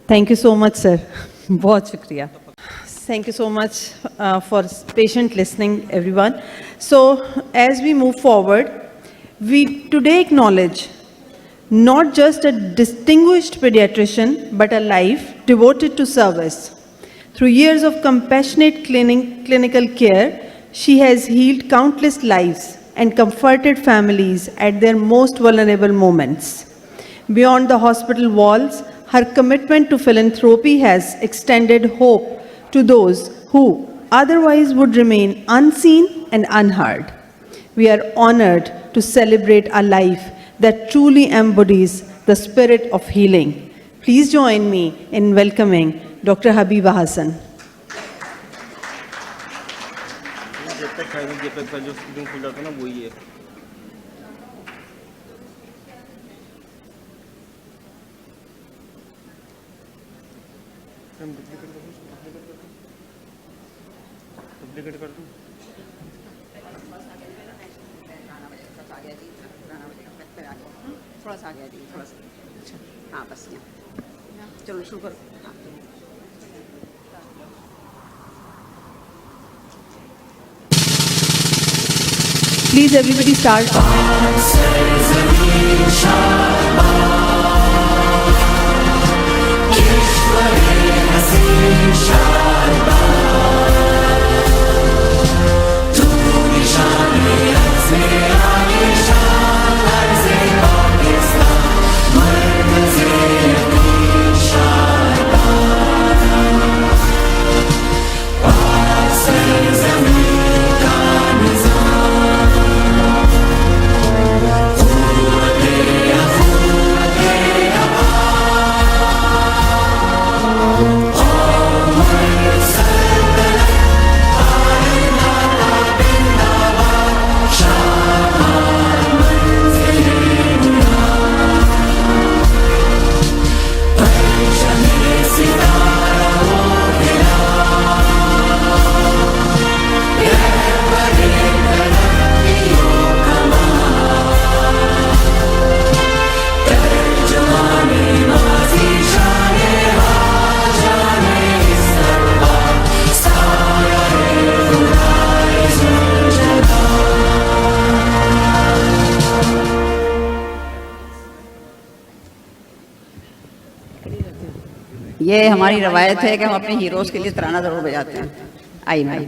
Thank you so much, sir. बहुत शुक्रिया. Thank you so much for patient listening, everyone. So, as we move forward, we today acknowledge not just a distinguished pediatrician, but a life devoted to service. Through years of compassionate clinical care, she has healed countless lives and comforted families at their most vulnerable moments. Beyond the hospital walls, her commitment to philanthropy has extended hope to those who otherwise would remain unseen and unheard. We are honored to celebrate a life that truly embodies the spirit of healing. Please join me in welcoming Dr. Habiba Hassan. थोड़ा सा आ गया जी, थोड़ा सा. हाँ बस यहाँ. चलो शुरू करो. Please everybody start. ये हमारी रवायत है कि हम अपने हीरोज़ के लिए तराना ज़रूर बजाते हैं. आई ma'am.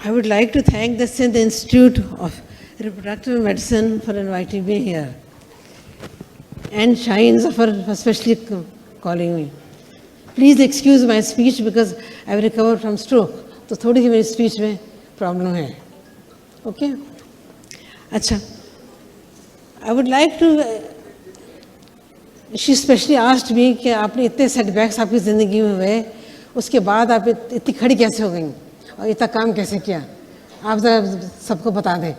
I would like to thank the Sindh Institute of Reproductive Medicine for inviting me here, and Shaheen Zafar for especially calling me. Please excuse my speech because I have recovered from stroke. तो थोड़ी सी मेरी speech में problem है. Okay? अच्छा. I would like to. She specially asked me कि आपने इतने setbacks आपकी ज़िंदगी में हुए, उसके बाद आप इतनी खड़ी कैसे हो गई और इतना काम कैसे किया, आप ज़रा सबको बता दें.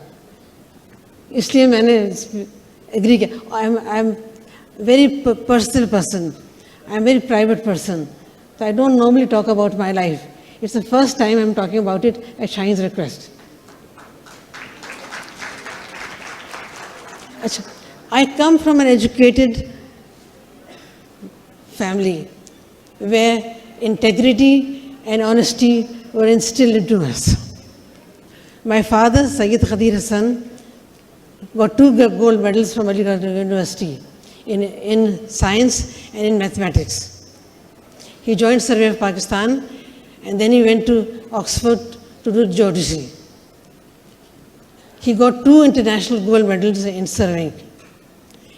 इसलिए मैंने एग्री किया. I am very personal person, I am very private person, so I don't normally talk about my life. It's the first time I'm talking about it at Shaheen's request. I come from an educated family where integrity and honesty were instilled into us. My father, Sayyid Khadir Hassan, got 2 gold medals from Aligarh University in science and in mathematics. He joined Survey of Pakistan and then he went to Oxford to do geodesy. He got 2 international gold medals in surveying.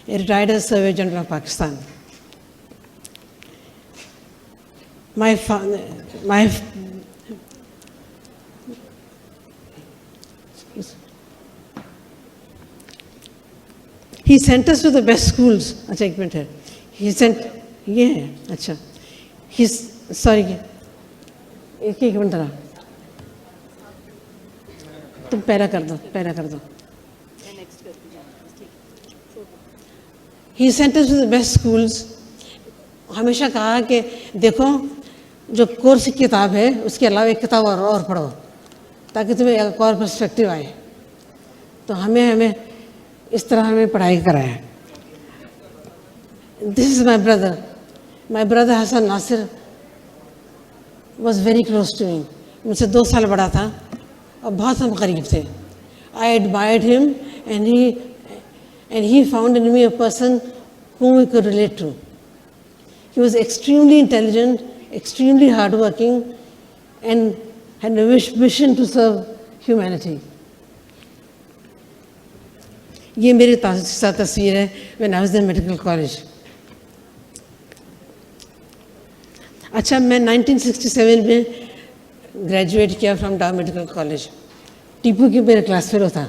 He retired as Surveyor General of Pakistan. He sent us to the best schools. अच्छा एक minute है. He sent ये है अच्छा. Sorry एक minute रहा. तुम para कर दो. He sent us to the best schools. हमेशा कहा कि देखो जो कोर्स की किताब है उसके अलावा एक किताब और पढ़ो ताकि तुम्हें एक और पर्सपेक्टिव आए. तो हमें इस तरह हमें पढ़ाई कराया। This is my brother Hasan Nasir was very close to me, मुझसे 2 साल बड़ा था और बहुत हम करीब थे। I admired him and he found in me a person whom we could relate to. He was extremely intelligent, extremely hardworking, and had a vision to serve humanity. ये मेरी साथ तस्वीर है when I was in medical college. अच्छा, मैं 1967 में graduate किया from डाउ मेडिकल कॉलेज। टीपू की मेरा क्लास फेलो था,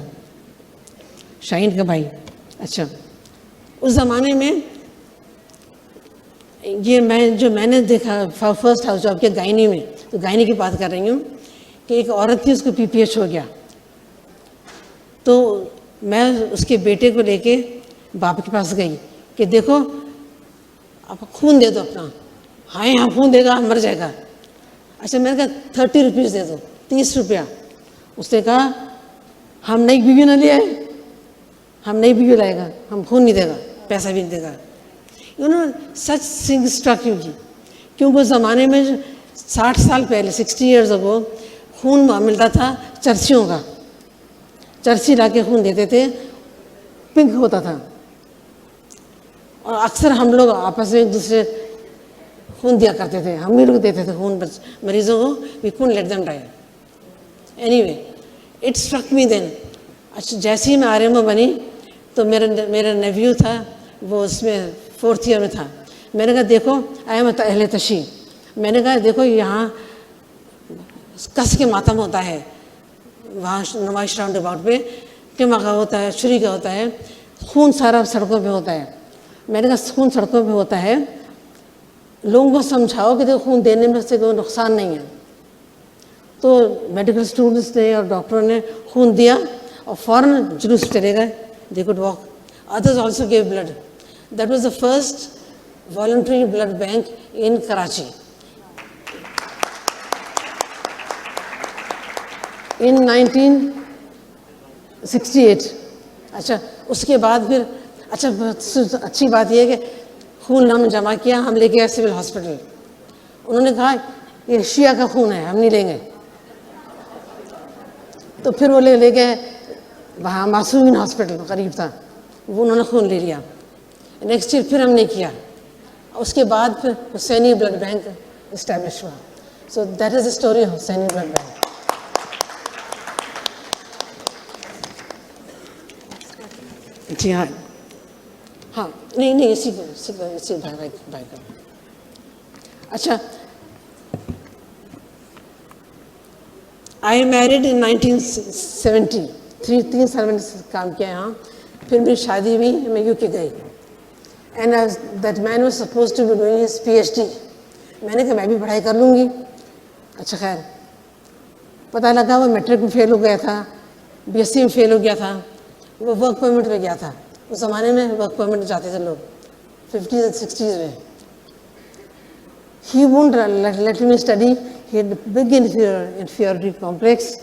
शाहीन का भाई। अच्छा, उस ज़माने में ये मैंने देखा फर्स्ट हाउस जॉब के गायनी में, तो गायनी की बात कर रही हूँ कि एक औरत थी, उसको पीपीएच हो गया, तो मैं उसके बेटे को लेके बाप के पास गई कि देखो आप खून दे दो अपना। हाँ यहाँ खून देगा मर जाएगा। अच्छा, मैंने कहा 30 रुपीज़ दे दो, 30 रुपया। उसने कहा हम नई बीवी ना ले आए, हम नई बीवी लाएगा, हम खून नहीं देगा, पैसा भी नहीं देगा। You know such thing struck you, क्योंकि उस ज़माने में 60 साल पहले 60 ईयर्स अगो खून मिलता था चर्चियों का, चर्ची ला के खून देते थे, पिंक होता था, और अक्सर हम लोग आपस में एक दूसरे खून दिया करते थे, हम भी लोग देते थे खून मरीजों को, we couldn't let them die. Anyway, it struck me then. अच्छा, जैसे ही मैं आर्यमा बनी तो मेरा नेव्यू था, वो उसमें 4th ईयर में था। मैंने कहा देखो आई एम अहले तशी, मैंने कहा देखो यहाँ कस के मातम होता है, वहाँ नुमाइश राउंड अबाउट पे टिमा का होता है, छुरी का होता है, खून सारा सड़कों पे होता है। मैंने कहा खून सड़कों पे होता है, लोगों को समझाओ कि देखो खून देने में से कोई नुकसान नहीं है। तो मेडिकल स्टूडेंट्स ने और डॉक्टरों ने खून दिया और फ़ौरन जुलूस चले गए, they could walk. Others also gave blood. That was the first voluntary blood bank in Karachi in 1968। अच्छा, उसके बाद फिर अच्छा अच्छी बात यह है कि खून हमने जमा किया, हम लेके गए सिविल हॉस्पिटल। उन्होंने कहा ये शिया का खून है, हम नहीं लेंगे। तो फिर वो ले गए वहाँ मासूमिन हॉस्पिटल करीब था, वो उन्होंने खून ले लिया। नेक्स्ट ईयर फिर हमने किया, उसके बाद फिर हुसैनी ब्लड बैंक इस्टेब्लिश हुआ। So that is the story of Husaini blood bank. जी हाँ, हाँ नहीं इसी भाई का। अच्छा, आई मैरिड इन 1970, 3 साल मैंने काम किया यहाँ। फिर मेरी शादी हुई, मैं यूके गई, and that man was supposed to be doing his PhD. मैंने कहा मैं भी पढ़ाई कर लूँगी। अच्छा, खैर पता लगा वो मैट्रिक में फेल हो गया था, बीएससी में फेल हो गया था, वो वर्क परमिट पे गया था। उस ज़माने में वर्क परमिट जाते थे लोग 50s and 60s में। He won't let me study. He had big inferiority complex,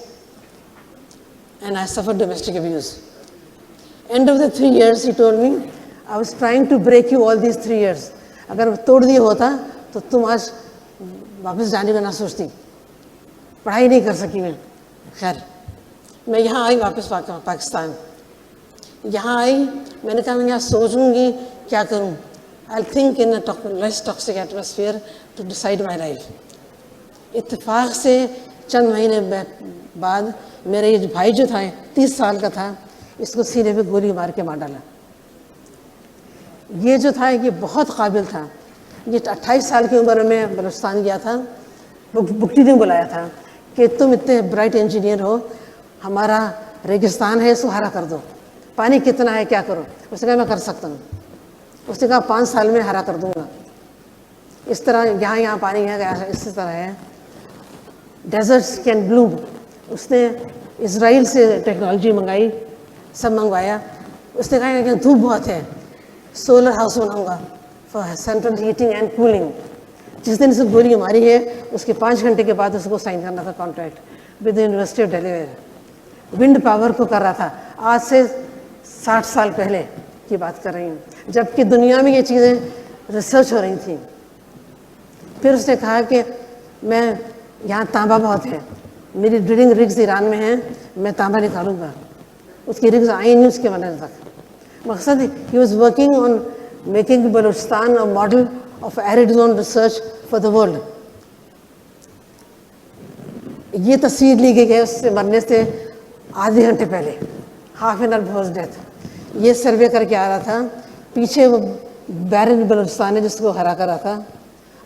and I suffered domestic abuse. End of the 3 years, he told me, I was trying to break you all these 3 years. अगर तोड़ दिया होता तो तुम आज वापस जाने का ना सोचती, पढ़ाई नहीं कर सकी मैं। खैर मैं यहाँ आई वापस पाकिस्तान। यहाँ आई, मैंने कहा मैं यहाँ सोचूंगी क्या करूँ। I think in less toxic atmosphere to decide my life. इत्तेफाक से चंद महीने बाद मेरे ये भाई जो था 30 साल का था, इसको सीने पे गोली मार के मार डाला। ये जो था ये बहुत काबिल था। ये 28 साल की उम्र में बलूचिस्तान गया था, बुकटी ने बुलाया था कि तुम इतने ब्राइट इंजीनियर हो, हमारा रेगिस्तान है इसको हरा कर दो, पानी कितना है क्या करो। उसने कहा मैं कर सकता हूँ। उसने कहा 5 साल में हरा कर दूंगा। इस तरह यहाँ पानी है, इसी तरह है। Deserts can bloom. उसने इजराइल से टेक्नोलॉजी मंगाई, सब मंगवाया। उसने कहा कि धूप बहुत है, सोलर हाउस बनाऊंगा for central heating and cooling. जिस दिन इसको गोली मारी है उसके 5 घंटे के बाद उसको साइन करना था contract with university of Delaware. Wind power को कर रहा था। आज से 60 साल पहले की बात कर रही हूँ, जबकि दुनिया में ये चीज़ें रिसर्च हो रही थी। फिर उसने कहा कि मैं यहाँ तांबा बहुत है, मेरी ड्रिलिंग रिग्स ईरान में हैं, मैं तांबा निकालूंगा। उसकी रिग्स आई नहीं उसके बनने तक। मकसद he was working on making Balochistan a model of arid zone research for the world. ये तस्वीर ली गई है उससे मरने से आधे घंटे पहले, half an hour before death. ये सर्वे करके आ रहा था। पीछे वो बैरन बलूचिस्तान है जिसको हरा कर रहा था,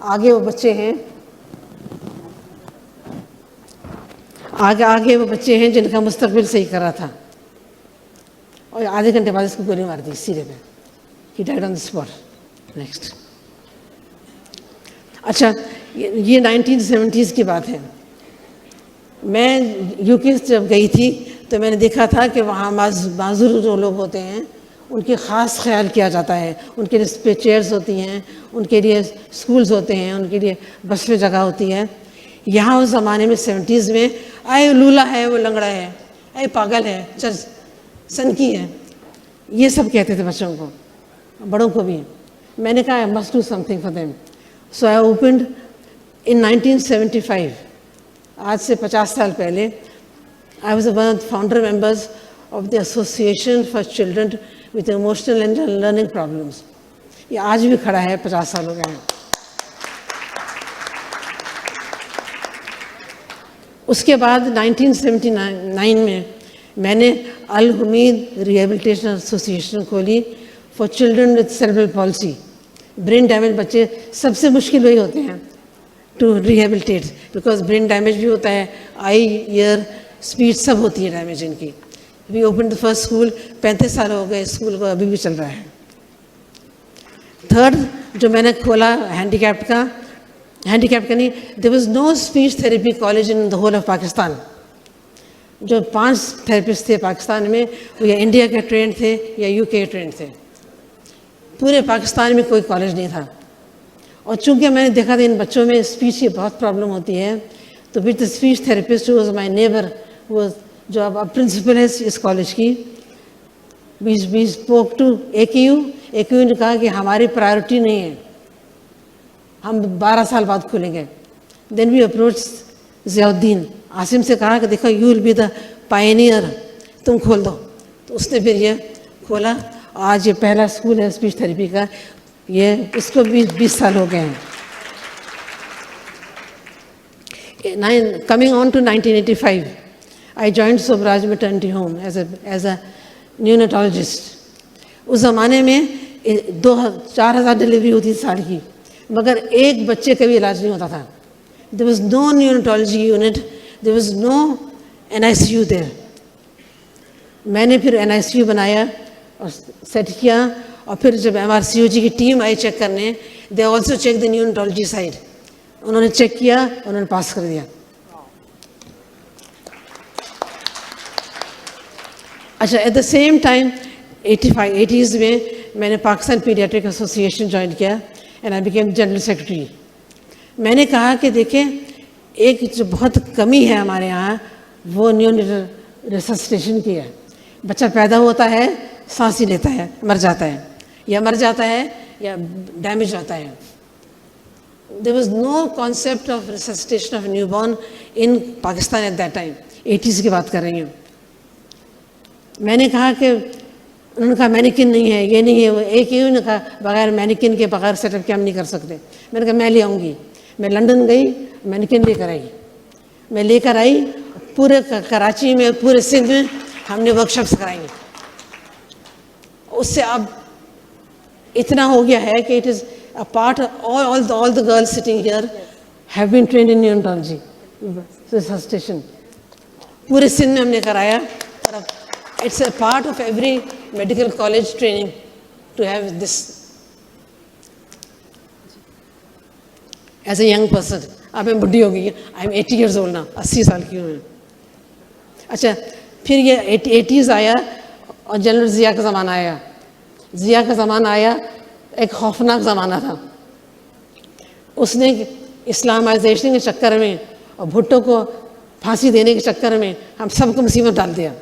आगे वो बच्चे हैं, आगे वो बच्चे हैं जिनका मुस्तकबिल सही कर रहा था। और आधे घंटे बाद इसको गोली मार दी सिरे पे। He died on the spot. Next. अच्छा, ये 1970s की बात है। मैं यूके जब गई थी तो मैंने देखा था कि वहाँ माजूर जो लोग होते हैं उनके ख़ास ख्याल किया जाता है। उनके लिए चेयर्स होती हैं, उनके लिए स्कूल्स होते हैं, उनके लिए बस में जगह होती है। यहाँ उस ज़माने में 70s में आए लूला है, वो लंगड़ा है, आए पागल है, चल सनकी है, ये सब कहते थे बच्चों को, बड़ों को भी। मैंने कहा I must do something for them. So I opened इन 1975, आज से 50 साल पहले। I was one of the founder members of the association for children with emotional and learning problems. ये आज भी खड़ा है, 50 साल हो गए हैं। उसके बाद 1979 में मैंने अल हुमीद रिहेबिलिटेशन एसोसिएशन खोली for children with cerebral palsy. Brain damage बच्चे सबसे मुश्किल वही होते हैं to rehabilitate, because brain damage भी होता है, आई, ईयर, स्पीच सब होती है डैमेज इनकी। We open the first school, 35 साल हो गए स्कूल को, अभी भी चल रहा है। थर्ड जो मैंने खोला हैंडीकैप्ड का नहीं, there was no speech therapy college in the whole of Pakistan. जो 5 थेरेपिस्ट थे पाकिस्तान में, वो या इंडिया के ट्रेंड थे या यूके ट्रेंड थे। पूरे पाकिस्तान में कोई कॉलेज नहीं था। और चूंकि मैंने देखा था इन बच्चों में स्पीच की बहुत प्रॉब्लम होती है, तो with the speech therapist who was my neighbour, वो जो अब प्रिंसिपल है इस कॉलेज की, वी स्पोक टू AKU ने कहा कि हमारी प्रायोरिटी नहीं है, हम 12 साल बाद खोलेंगे। Then we approach Ziauddin Asim से कहा कि देखो you will be the pioneer, तुम खोल दो। तो उसने फिर ये खोला। आज ये पहला स्कूल है स्पीच थेरेपी का, ये इसको 20 साल हो गए हैं। Coming on to 1985, I joined Sobraj Maternity Home as a neonatologist. उस ज़माने में 4,000 डिलीवरी होती थी साल की, मगर एक बच्चे का भी इलाज नहीं होता था। There was no neonatology unit, there was no NICU there. मैंने फिर NICU बनाया और सेट किया, और फिर जब MRCOG की टीम आई चेक करने, they also check the neurology side. उन्होंने चेक किया, उन्होंने पास कर दिया। अच्छा, at the same time 80s में मैंने पाकिस्तान पीडियाट्रिक एसोसिएशन ज्वाइन किया and I became general secretary. मैंने कहा कि देखें, एक जो बहुत कमी है हमारे यहाँ, वो न्यूनेटल रिससिटेशन की है। बच्चा पैदा होता है, सांस ही लेता है, मर जाता है या डैमेज होता है। There was no concept of resuscitation of newborn in Pakistan at that time. 80s की बात कर रही हूँ। मैंने कहा कि उन्होंने कहा मैनिकिन नहीं है, ये नहीं है, वो AKU ने कहा बगैर मैनिकिन के बगैर सेटअप के हम नहीं कर सकते। मैंने कहा मैं ले आऊँगी। मैं लंदन गई, मैनिकिन लेकर आई। मैं लेकर आई, पूरे कराची में, पूरे सिंध में हमने वर्कशॉप्स कराई। उससे अब इतना हो गया है कि it is a part of all the girls sitting here have been trained in neonatology, resuscitation. पूरे सिंध में हमने कराया, और अब it's a part of every medical college training to have this. As a young person, अब मैं बुढ़ी हो गई, I am 80 years old now, 80 साल की हूँ मैं। अच्छा, फिर ये 80s आया और जनरल ज़िया का ज़माना आया। ज़िया का ज़माना आया, एक खौफनाक ज़माना था। उसने इस्लामाइजेशन के चक्कर में और भुट्टो को फांसी देने के चक्कर में हम सबको मुसीबत डाल दिया।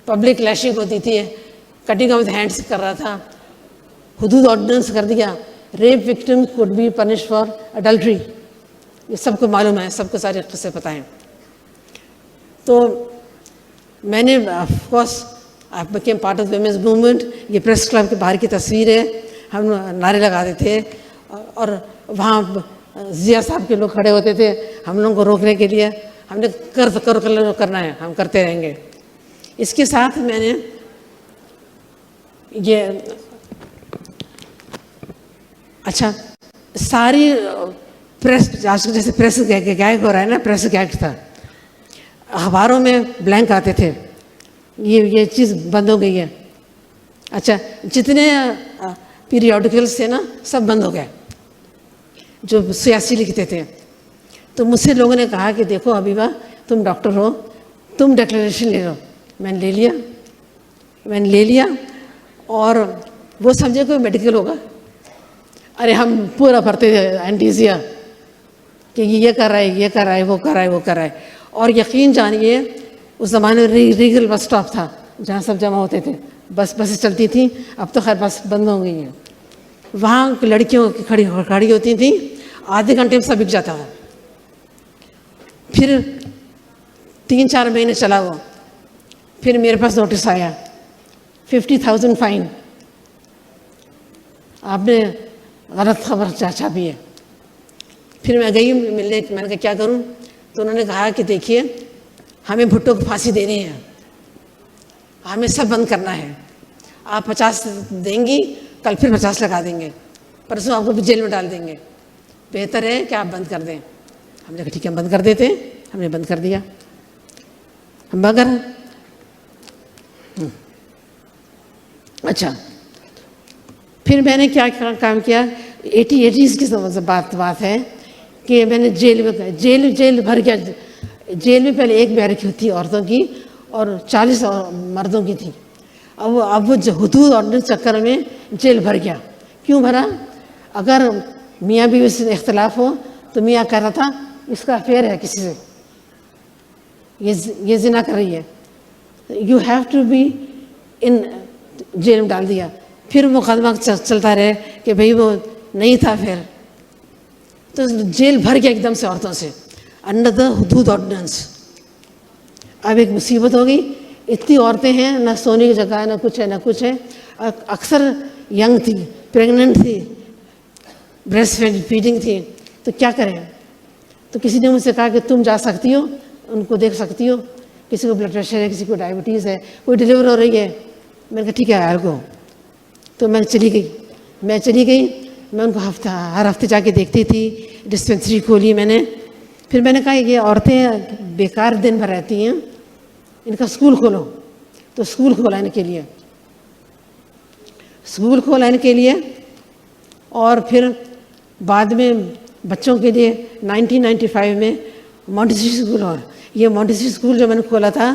पब्लिक लैशिंग होती थी, कटिंग ऑफ द हैंड्स कर रहा था, हुदूद ऑर्डिनेंस कर दिया, rape victim could be punish for adultery, ये सबको मालूम है, सबको सारे किस्से पता हैं। तो मैंने of course I became part of women's movement. ये प्रेस क्लब के बाहर की तस्वीर है, हम नारे लगाते थे और वहाँ जिया साहब के लोग खड़े होते थे हम लोगों को रोकने के लिए। हमने करना है, हम करते रहेंगे। इसके साथ मैंने ये अच्छा सारी प्रेस, आज जैसे प्रेस गैग हो रहा है ना, प्रेस गैग था, अखबारों में ब्लैंक आते थे, ये चीज़ बंद हो गई है। अच्छा जितने पीरियोडिकल्स थे ना सब बंद हो गए जो सियासी लिखते थे। तो मुझसे लोगों ने कहा कि देखो हबीबा तुम डॉक्टर हो, तुम डिक्लेरेशन ले लो। मैंने ले लिया और वो समझे कोई मेडिकल होगा। अरे हम पूरा भरते थे एंटीजिया कि ये कर रहा है, ये कर रहा है, वो कर रहा है, वो कर रहा है। और यकीन जानिए उस ज़माने में रीगल बस स्टॉप था जहाँ सब जमा होते थे, बसें चलती थी, अब तो खैर बस बंद हो गई है। वहाँ लड़कियों की खड़ी होती थी, आधे घंटे में सब बिक जाता था। फिर 3-4 महीने चला वो, फिर मेरे पास नोटिस आया 50,000 फाइन, आपने गलत खबर छापी है। फिर मैं गई मिलने, मैंने कहा क्या करूं? तो उन्होंने कहा कि देखिए हमें भुट्टो को फांसी देनी है, हमें सब बंद करना है, आप 50 देंगी, कल फिर 50 लगा देंगे, परसों आपको जेल में डाल देंगे, बेहतर है कि आप बंद कर दें। हमने कहा ठीक है हम बंद कर देते हैं। हमने बंद कर दिया। मगर अच्छा फिर मैंने क्या काम किया, 80s की बात है कि मैंने जेल भर गया। जेल में पहले एक बैरक थी औरतों की और 40 मर्दों की थी। अब वो हुदूद ऑर्डिनेंस चक्कर में जेल भर गया। क्यों भरा? अगर मियाँ बीवी से इख्तलाफ हो तो मियाँ कह रहा था इसका अफेयर है किसी से, ये जिना कर रही है, you have to be in, jail में डाल दिया। फिर मुकदमा चलता रहे कि भाई वो नहीं था, फिर तो जेल भर गया एकदम से औरतों से अंडर द हुदूद ऑर्डिनेंस। अब एक मुसीबत हो गई, इतनी औरतें हैं, ना सोने की जगह है, ना कुछ है, ना कुछ है। अक्सर यंग थी, प्रेग्नेंट थी, ब्रेस्ट फीडिंग थी, तो क्या करें? तो किसी ने मुझसे कहा कि तुम जा सकती हो, उनको देख सकती हो, किसी को ब्लड प्रेशर है, किसी को डायबिटीज़ है, कोई डिलीवर हो रही है। मैंने कहा ठीक है यार को। तो मैं चली गई, मैं उनको हर हफ्ते जाके देखती थी, डिस्पेंसरी खोली मैंने। फिर मैंने कहा ये औरतें बेकार दिन भर रहती हैं, इनका स्कूल खोलो। तो स्कूल खोला इनके लिए और फिर बाद में बच्चों के लिए 1995 में मॉन्टेसरी स्कूल। और ये मॉन्टेसरी स्कूल जो मैंने खोला था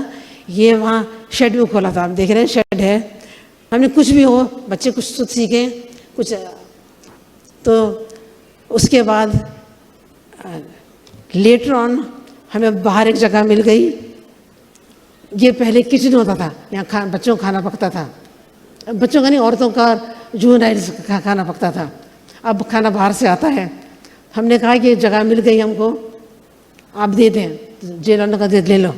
ये वहाँ शेड में खोला था, आप देख रहे हैं शेड है। हमने कुछ भी हो, बच्चे कुछ तो सीखें कुछ। तो उसके बाद लेटर ऑन हमें बाहर एक जगह मिल गई। ये पहले किचन होता था, यहाँ बच्चों का खाना पकता था, बच्चों का नहीं औरतों का जुवेनाइल्स का खाना पकता था। अब खाना बाहर से आता है। हमने कहा कि जगह मिल गई हमको, आप दे दें, जेल वालों का ले लो।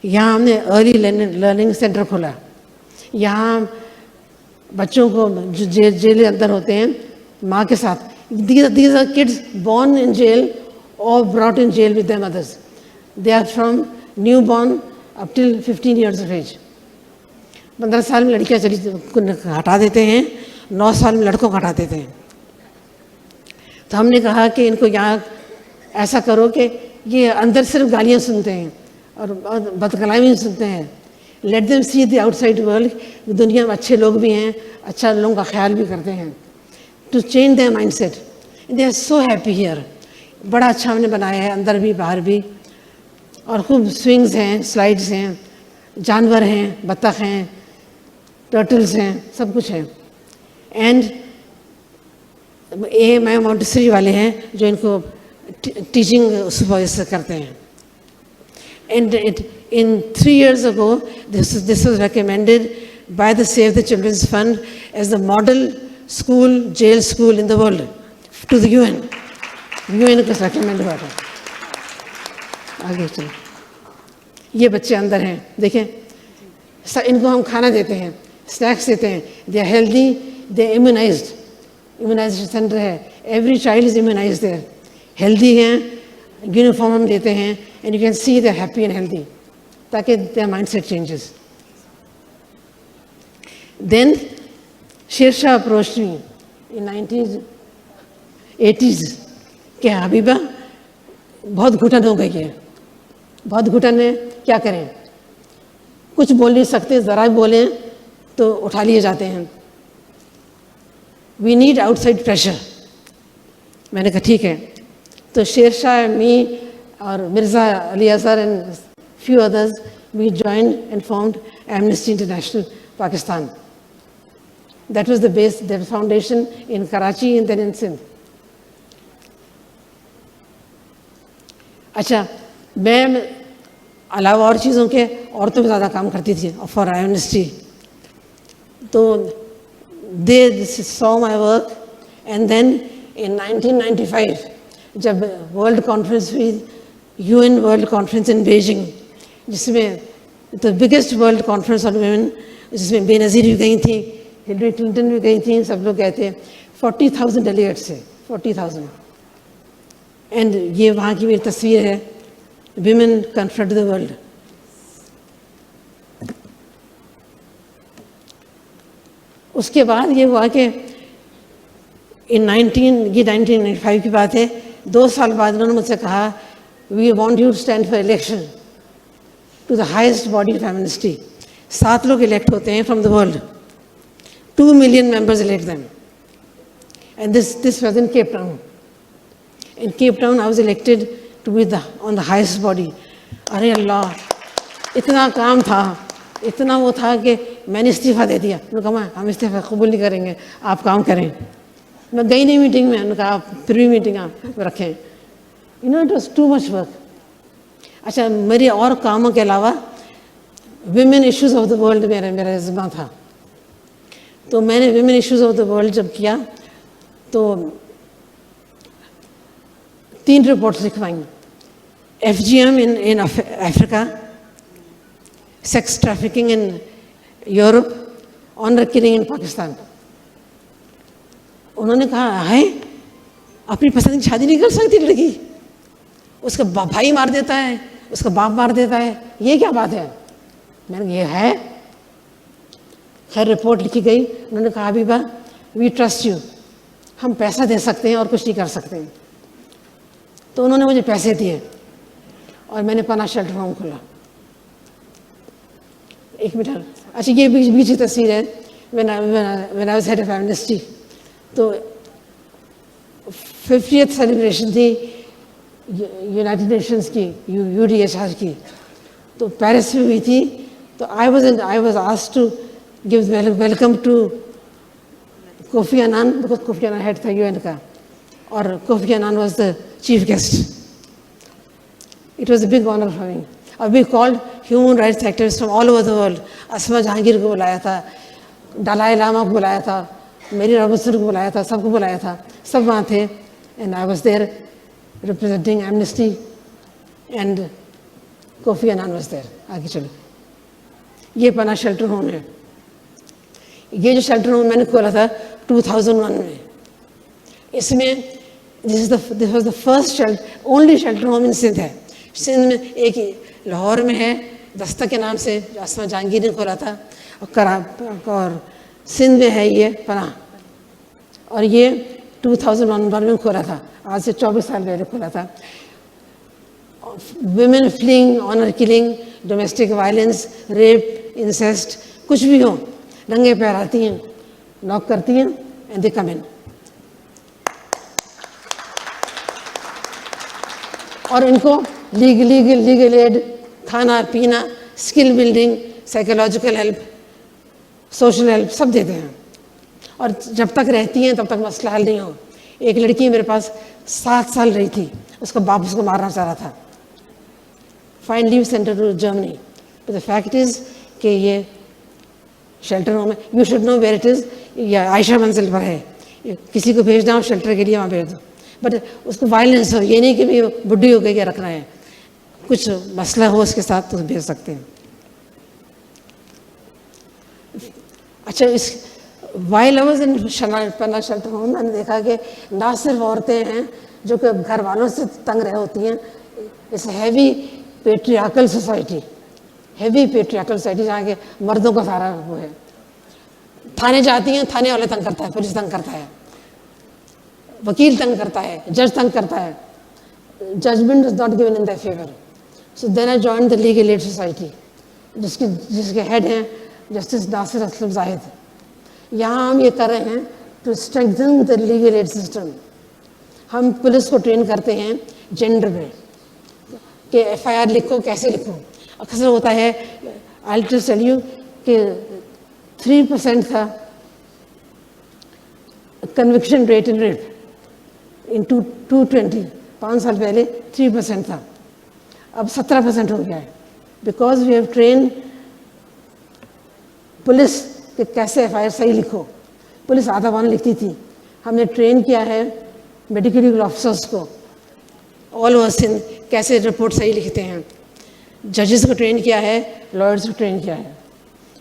यहाँ हमने अर्ली लर्निंग सेंटर खोला। यहाँ बच्चों को जो जेल के अंदर होते हैं माँ के साथ, these are kids born in jail or brought in jail with their mothers. They are from newborn up till 15 years of age. 15 साल में लड़कियाँ हटा देते हैं, 9 साल में लड़कों को हटा देते हैं। तो हमने कहा कि इनको यहाँ ऐसा करो कि ये अंदर सिर्फ गालियाँ सुनते हैं और बदकलामी सुनते हैं। Let them see the outside world, दुनिया में अच्छे लोग भी हैं, अच्छा लोगों का ख्याल भी करते हैं। To change their mindset, they are so happy here. बड़ा अच्छा हमने बनाया है, अंदर भी बाहर भी, और खूब स्विंग्स हैं, स्लाइड्स हैं, जानवर हैं, बत्तख हैं, टर्टल्स हैं, सब कुछ है। एंड ये मैं मॉन्टेसरी वाले हैं जो इनको टीचिंग सुपरवाइज करते हैं। And in 3 years ago this was recommended by the Save the Children's Fund as the model school, jail school in the world to the UN. UN को recommend हुआ था. आगे चलो. ये बच्चे अंदर हैं, देखें. इनको हम खाना देते हैं, स्नैक्स देते हैं. They are healthy, they are immunized. Immunization center है. Every child is immunized there. Healthy हैं, uniform हम देते हैं, and you can see they are happy and healthy. ताकि their mindset changes. Then Sher Shah approached me in 1980s कि Habiba बहुत घुटन हो गई है, बहुत घुटन है, क्या करें? कुछ बोल नहीं सकते, ज़रा भी बोलें तो उठा लिए जाते हैं. We need outside pressure. मैंने कहा ठीक है. तो शेर शाह, मी और Mirza Ali Azhar and few others, we joined and formed Amnesty International Pakistan. That was the base, the foundation in Karachi and then in Sindh. अच्छा, मैं अलावा और चीज़ों के औरतों में ज़्यादा काम करती थी फॉर एमनेस्टी. तो they saw my work, and then in 1995 जब वर्ल्ड कॉन्फ्रेंस हुई, UN world conference in Beijing, जिसमें the biggest world conference on women, जिसमें बेनज़ीर भी गई थी, हिलरी क्लिंटन भी गई थी, सब लोग गए थे. 40,000 डेलीगेट्स थे, 40,000. एंड ये वहाँ की मेरी तस्वीर है, विमेन कन्फ्रंट द वर्ल्ड. उसके बाद ये हुआ कि ये 1995 की बात है. 2 साल बाद उन्होंने मुझसे कहा, we want you to stand for election to the highest body of Amnesty. 7 लोग इलेक्ट होते हैं from the world. 2 million members elect them. And this was in Cape Town. In Cape Town, I was elected to be on the highest body. अरे अल्लाह, इतना काम था, इतना वो था कि मैंने इस्तीफ़ा दे दिया. उन्होंने कहा हम इस्तीफ़ा कबूल नहीं करेंगे, आप काम करें. मैं गई नहीं मीटिंग में. उन्होंने कहा आप फिर भी मीटिंग आप रखें. You know, it was too much work. अच्छा, मेरे और कामों के अलावा women issues of the world मेरा ज़िम्मा था. तो मैंने women issues of the world जब किया तो 3 रिपोर्ट्स लिखवाई. FGM in Africa, sex trafficking in Europe, honor killing in Pakistan. उन्होंने कहा है अपनी पसंद की शादी नहीं कर सकती लड़की, उसका भाई मार देता है, उसका बाप मार देता है, ये क्या बात है? मैंने ये है. खैर रिपोर्ट लिखी गई. उन्होंने कहा हबीबा, वी ट्रस्ट यू, हम पैसा दे सकते हैं और कुछ नहीं कर सकते. तो उन्होंने मुझे पैसे दिए और मैंने पनाह शेल्टर होम खोला. 1 मिनट. अच्छा, ये बीच की तस्वीर है when I was head of Amnesty. तो 50th सेलिब्रेशन थी यूनाइटेड नेशंस की, UDHR की, तो पेरिस में हुई थी. तो I was asked to give welcome to Kofi Annan, because Kofi Annan head था UN का, और Kofi Annan was the chief guest. It was a big honor for me. और we called human rights activists from all over the world. Asma Jahangir को बुलाया था, दलाई लामा को बुलाया था, मेरी रॉबर्टसन को बुलाया था, सबको बुलाया था, सब वहाँ थे. And I was there representing Amnesty, and Kofi Annan was there. आगे चलो. ये पनाह शेल्टर होम है. ये जो शेल्टर होम मैंने खोला था 2001 में. इसमें this was the first only shelter home in Sindh है. सिंध में एक ही लाहौर में है, दस्तक के नाम से, जो असमा जहांगीर ने खोला था, और सिंध में है ये पनाह. और ये 2001 में खोला था, आज से 24 साल पहले खोला था. Women fleeing honor killing, domestic violence, rape, incest, कुछ भी हो, नंगे पैर आती हैं, नॉक करती हैं, and they come in. और इनको लीगल एड, खाना पीना, skill building, psychological help, social help सब देते हैं. और जब तक रहती हैं तब तक मसला हल नहीं हो. एक लड़की मेरे पास 7 साल रही थी, उसका बाप उसको मारना चाह रहा था. Finally centre to Germany. But the fact is कि ये शेल्टर होम है, you should know where it is, या आयशा मंजिल पर है, किसी को भेजना हो शेल्टर के लिए वहाँ भेज दो, बट उसको वायलेंस हो, ये नहीं कि भी बुढ़ी हो गई क्या रखना है, कुछ मसला हो उसके साथ तो भेज सकते हैं। अच्छा, इस while hours in Panna shelter home मैंने देखा कि ना सिर्फ औरतें हैं जो कि घर वालों से तंग रह होती हैं, इस heavy patriarchal society, heavy patriarchal society जहाँ के मर्दों का सारा वो है, थाने जाती हैं, थाने वाले तंग करता है, पुलिस तंग करता है, वकील तंग करता है, जज तंग करता है, judgment is not given in their favour. So then I join the legal aid society जिसके हेड हैं जस्टिस नासिर असलम जाहिद। यहाँ हम ये कर रहे हैं to strengthen the legal aid system. हम पुलिस को ट्रेन करते हैं जेंडर में कि FIR लिखो, कैसे लिखो। अक्सर होता है, आई विल टेल यू कि 3% था कन्विक्शन रेट इन रेप इन 220, 5 साल पहले 3% था, अब 17% हो गया है, because we have train police कि कैसे FIR सही लिखो। पुलिस आधा पाना लिखती थी, हमने ट्रेन किया है मेडिकल लीगल ऑफिसर्स को ऑल ओवर सिंध कैसे रिपोर्ट सही लिखते हैं, जजेस को ट्रेन किया है, लॉयर्स को ट्रेन किया है।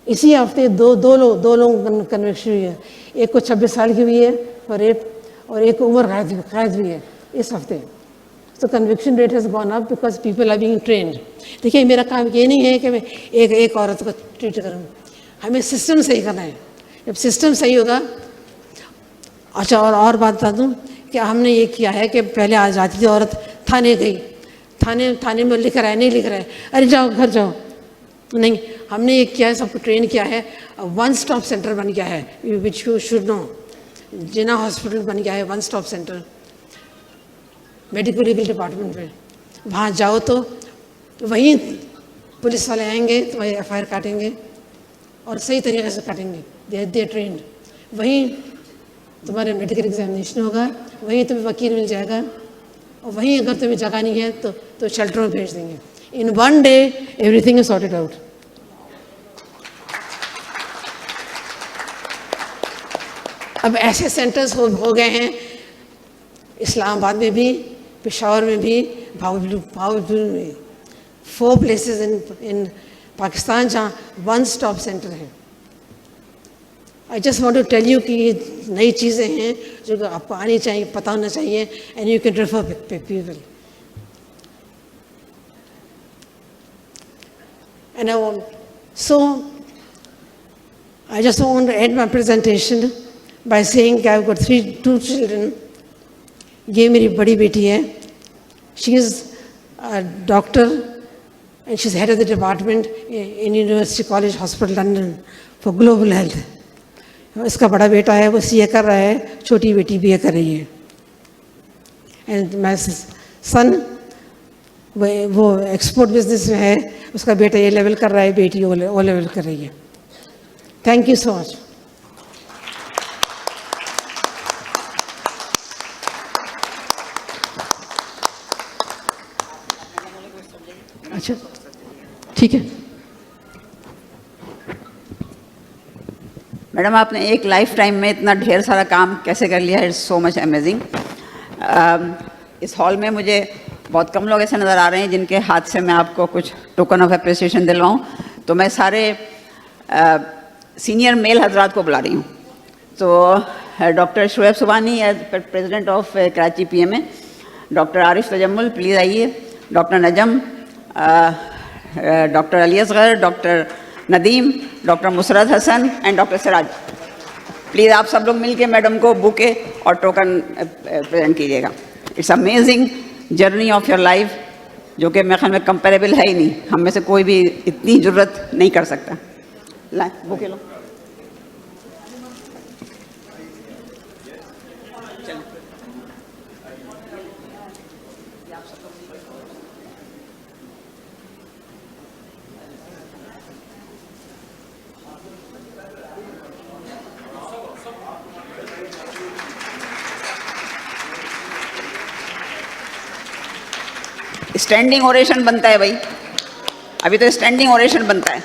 इसी हफ्ते दो लोग कन्विक्शन हुई है, एक को 26 साल की हुई है फॉर रेप और एक को उम्र कैद हुई है इस हफ्ते। तो conviction rate has gone up because people are being trained. देखिए, मेरा काम ये नहीं है कि मैं एक औरत को ट्रीट करूँ, हमें सिस्टम सही करना है। जब सिस्टम सही होगा। अच्छा, और बात बता दूँ कि हमने ये किया है कि पहले आ जाती थी औरत, थाने गई, थाने में लिख रहा है, नहीं लिख रहा है, अरे जाओ घर जाओ, नहीं, हमने ये किया है, सबको ट्रेन किया है, वन स्टॉप सेंटर बन गया है, which you should no. Jinnah hospital बन गया है one stop centre medical legal department में। वहाँ जाओ तो वहीं पुलिस वाले आएंगे, तुम्हारी FIR काटेंगे और सही तरीके से काटेंगे, दे ट्रेंड। वहीं तुम्हारे मेडिकल एग्जामिनेशन होगा, वहीं तुम्हें वकील मिल जाएगा, और वहीं अगर तुम्हें जगह नहीं है तो शेल्टर में भेज देंगे। In one day everything is sorted out. अब ऐसे सेंटर्स हो गए हैं इस्लामाबाद में भी, पेशावर में भी, भावलपुर में भी, 4 प्लेसेस इन पाकिस्तान जहाँ वन स्टॉप सेंटर है। I just want to tell you कि ये नई चीज़ें हैं जो आपको आनी चाहिए, पता होना चाहिए, and you can refer people. And I just want to end my presentation by saying that I've got 2 children. ये मेरी बड़ी बेटी है, she is a doctor and she's head of the department in University College Hospital London for global health. इसका बड़ा बेटा है, वो CA कर रहा है, छोटी बेटी BA कर रही है। And my son वो एक्सपोर्ट बिजनेस में है, उसका बेटा A लेवल कर रहा है, बेटी O लेवल कर रही है। Thank you so much. अच्छा, ठीक है। मैडम, आपने एक लाइफ टाइम में इतना ढेर सारा काम कैसे कर लिया है, इट्स सो मच अमेजिंग। इस हॉल में मुझे बहुत कम लोग ऐसे नज़र आ रहे हैं जिनके हाथ से मैं आपको कुछ टोकन ऑफ अप्रिसिएशन दिलवाऊं, तो मैं सारे सीनियर मेल हजरात को बुला रही हूँ। तो doctor Shoaib Subani as president of Karachi PMA, doctor Arif Tajammul please आइए, doctor Najam, doctor Ali Asghar, doctor Nadeem, doctor Musarrat Hasan and doctor Siraj. Please आप सब लोग मिलके मैडम को बुके और टोकन प्रेजेंट कीजिएगा। It's amazing journey of your life, जो कि मेरे ख्याल में कंपेरेबल है ही नहीं, हम में से कोई भी इतनी ज़रूरत नहीं कर सकता। ला बुके लो। स्टैंडिंग ओरेशन बनता है भाई, अभी तो स्टैंडिंग ओरेशन बनता है।